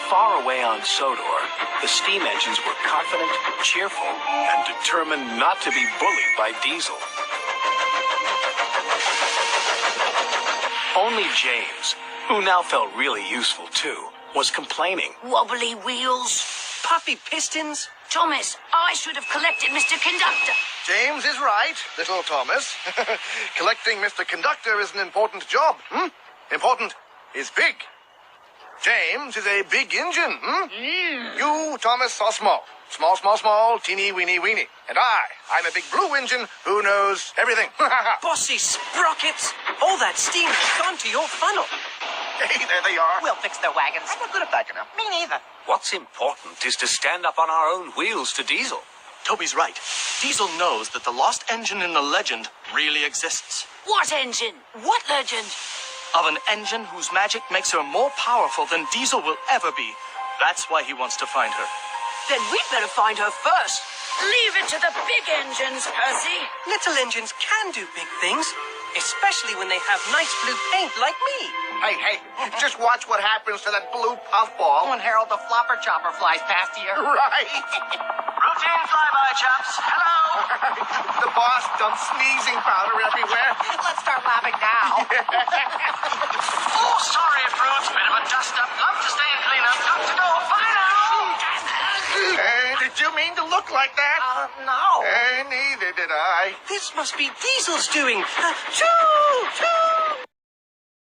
Far away on Sodor, the steam engines were confident, cheerful, and determined not to be bullied by Diesel. Only James, who now felt really useful too, was complaining. Wobbly wheels. Puffy pistons. Thomas, I should have collected Mr. Conductor. James is right, little Thomas. Collecting Mr. Conductor is an important job. Important is big. James is a big engine. You, Thomas, are small. Small, small, small, teeny, weeny, weeny. And I'm a big blue engine who knows everything. Bossy sprockets. All that steam has gone to your funnel. Hey, there they are. We'll fix their wagons. I'm not good at that, you know. Me neither. What's important is to stand up on our own wheels to Diesel. Toby's right. Diesel knows that the lost engine in the legend really exists. What engine? What legend? Of an engine whose magic makes her more powerful than Diesel will ever be. That's why he wants to find her. Then we'd better find her first. Leave it to the big engines, Percy. Little engines can do big things, especially when they have nice blue paint like me. Hey, just watch what happens to that blue puffball. When Harold the Flopper Chopper flies past you. Right. Routine flyby, chaps. Hello. The boss dumps sneezing powder everywhere. Let's start laughing now. Oh, sorry, Fruits. Bit of a dust-up. Love to stay and clean up. Got to go. Bye now. Did you mean to look like that? No. Neither did I. This must be Diesel's doing. Choo! Choo!